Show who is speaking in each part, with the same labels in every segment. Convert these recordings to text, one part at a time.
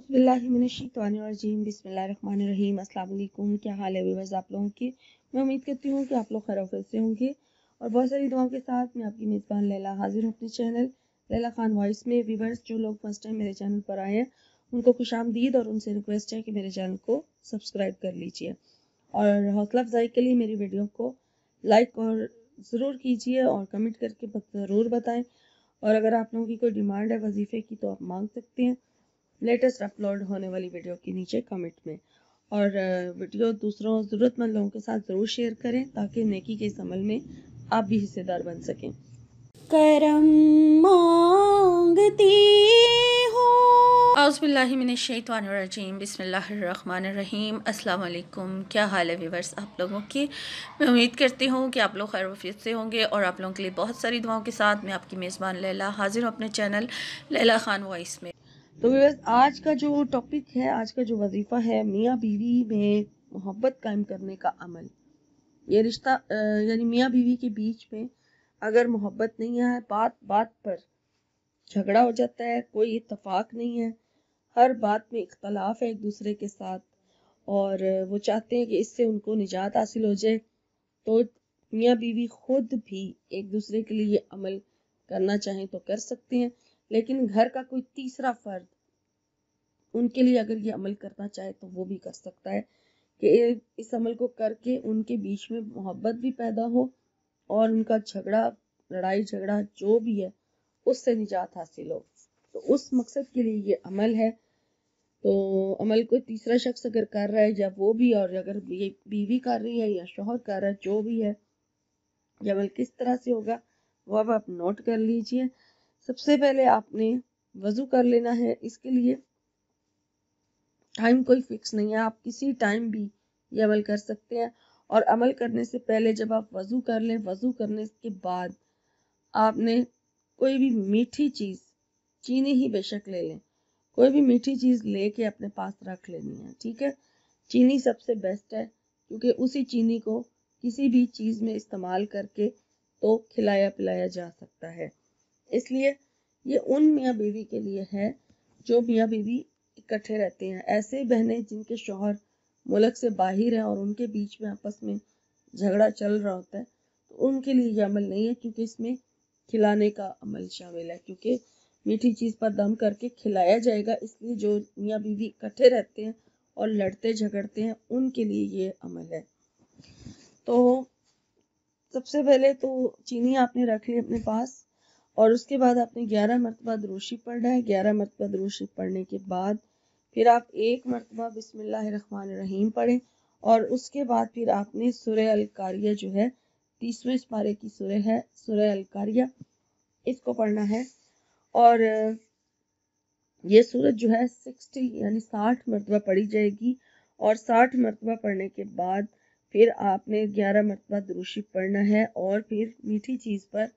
Speaker 1: औज़ुबिल्लाहिमिनश्शैतानिर्रजीम बिस्मिल्लाहिर्रहमानिर्रहीम। अस्सलाम वालेकुम। क्या हाल है व्यूअर्स आप लोगों की? मैं उम्मीद करती हूँ कि आप लोग खैरियत से होंगे और बहुत सारी दुआओं के साथ मैं आपकी मेज़बान लैला हाजिर हूँ अपने चैनल लैला खान वॉइस में। व्यूअर्स जो लोग फर्स्ट टाइम मेरे चैनल पर आए हैं उनको खुशामदीद और उनसे रिक्वेस्ट है कि मेरे चैनल को सब्सक्राइब कर लीजिए और हौसला अफजाई के लिए मेरी वीडियो को लाइक और ज़रूर कीजिए और कमेंट करके ज़रूर बताएं। और अगर आप लोगों की कोई डिमांड है वजीफ़े की तो आप मांग सकते हैं लेटेस्ट अपलोड होने वाली वीडियो के नीचे कमेंट में। और वीडियो दूसरों ज़रूरतमंद लोगों के साथ ज़रूर शेयर करें ताकि नेकी के इस अमल में आप भी हिस्सेदार बन सकें।
Speaker 2: करम मांगती हूँ।
Speaker 3: औज़ुबिल्लाहिमिनश्शैतानिर्रजीम बिस्मिल्लाहिर्रहमानिर्रहीम। अस्सलाम वालेकुम। क्या हाल है व्यूअर्स आप लोगों की? मैं उम्मीद करती हूँ कि आप लोग खैर वफियत से होंगे और आप लोगों के लिए बहुत सारी दुआओं के साथ मैं आपकी मेज़बान लैला हाजिर हूँ अपने चैनल लैला खान वॉइस में।
Speaker 1: तो व्यूअर्स आज का जो टॉपिक है, आज का जो वजीफ़ा है, मियाँ बीवी में मोहब्बत कायम करने का अमल। ये रिश्ता यानी मियाँ बीवी के बीच में अगर मोहब्बत नहीं है, बात बात पर झगड़ा हो जाता है, कोई इत्तेफाक नहीं है, हर बात में इख्तलाफ है एक दूसरे के साथ और वो चाहते हैं कि इससे उनको निजात हासिल हो जाए, तो मियाँ बीवी खुद भी एक दूसरे के लिए ये अमल करना चाहें तो कर सकते हैं, लेकिन घर का कोई तीसरा फर्द उनके लिए अगर ये अमल करना चाहे तो वो भी कर सकता है कि इस अमल को करके उनके बीच में मोहब्बत भी पैदा हो और उनका झगड़ा, लड़ाई झगड़ा जो भी है उससे निजात हासिल हो। तो उस मकसद के लिए ये अमल है। तो अमल कोई तीसरा शख्स अगर कर रहा है या वो भी, और अगर ये बीवी कर रही है या शौहर कर रहा है, जो भी है, ये अमल किस तरह से होगा वो अब आप नोट कर लीजिए। सबसे पहले आपने वज़ू कर लेना है। इसके लिए टाइम कोई फिक्स नहीं है, आप किसी टाइम भी ये अमल कर सकते हैं। और अमल करने से पहले जब आप वज़ू कर लें, वज़ू करने के बाद आपने कोई भी मीठी चीज़, चीनी ही बेशक ले लें, कोई भी मीठी चीज़ लेके अपने पास रख लेनी है, ठीक है। चीनी सबसे बेस्ट है क्योंकि उसी चीनी को किसी भी चीज़ में इस्तेमाल करके तो खिलाया पिलाया जा सकता है। इसलिए ये उन मियाँ बीवी के लिए है जो मियाँ बीवी इकट्ठे रहते हैं। ऐसे बहनें जिनके शौहर मुल्क से बाहर हैं और उनके बीच में आपस में झगड़ा चल रहा होता है, तो उनके लिए ये अमल नहीं है क्योंकि इसमें खिलाने का अमल शामिल है, क्योंकि मीठी चीज़ पर दम करके खिलाया जाएगा। इसलिए जो मियाँ बीवी इकट्ठे रहते हैं और लड़ते झगड़ते हैं उनके लिए ये अमल है। तो सबसे पहले तो चीनी आपने रख ली अपने पास और उसके बाद आपने 11 मरतबा दुरूशी पढ़ना है। 11 मरतबा दुरूशी पढ़ने के बाद फिर आप 1 मरतबा बिस्मिल्लाहिर्रहमानिर्रहीम पढ़ें और उसके बाद फिर आपने सूरह अल कारिया जो है 30वें पारे की सूरह है, सूरह अल कारिया, इसको पढ़ना है। और ये सूरत जो है 60 यानी 60 मरतबा पढ़ी जाएगी और 60 मरतबा पढ़ने के बाद फिर आपने 11 मरतबा दुरूशी पढ़ना है और फिर मीठी चीज़ पर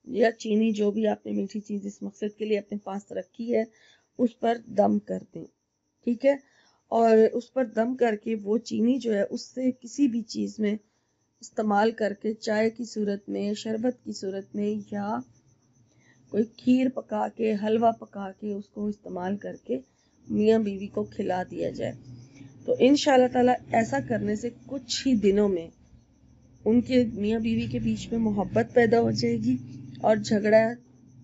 Speaker 1: या चीनी, जो भी आपने मीठी चीज़ इस मकसद के लिए अपने पास रखी है, उस पर दम कर दें, ठीक है। और उस पर दम करके वो चीनी जो है उससे किसी भी चीज़ में इस्तेमाल करके, चाय की सूरत में, शरबत की सूरत में या कोई खीर पका के, हलवा पका के उसको इस्तेमाल करके मियाँ बीवी को खिला दिया जाए। तो इंशाअल्लाह ताला ऐसा करने से कुछ ही दिनों में उनके मियाँ बीवी के बीच में मोहब्बत पैदा हो जाएगी और झगड़ा,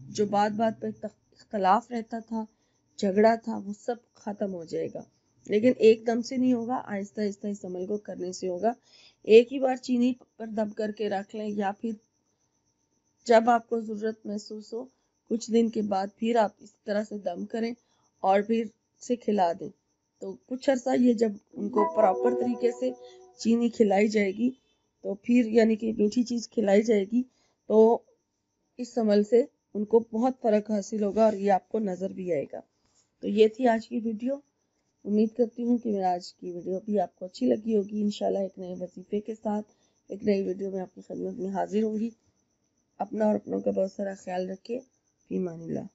Speaker 1: जो बात बात पर इख्तलाफ रहता था, झगड़ा था, वो सब ख़त्म हो जाएगा। लेकिन एकदम से नहीं होगा, आहिस्ता आहिस्ता इस अमल को करने से होगा। एक ही बार चीनी पर दम करके रख लें या फिर जब आपको ज़रूरत महसूस हो कुछ दिन के बाद फिर आप इस तरह से दम करें और फिर से खिला दें। तो कुछ अर्सा ये जब उनको प्रॉपर तरीके से चीनी खिलाई जाएगी तो फिर यानी कि मीठी चीज़ खिलाई जाएगी तो इस अमल से उनको बहुत फ़र्क हासिल होगा और ये आपको नज़र भी आएगा। तो ये थी आज की वीडियो। उम्मीद करती हूँ कि मेरी आज की वीडियो भी आपको अच्छी लगी होगी। इंशाल्लाह एक नए वजीफ़े के साथ एक नई वीडियो में आपकी खिदमत में हाजिर होंगी। अपना और अपनों का बहुत सारा ख्याल रखिए। फी अमानिल्लाह।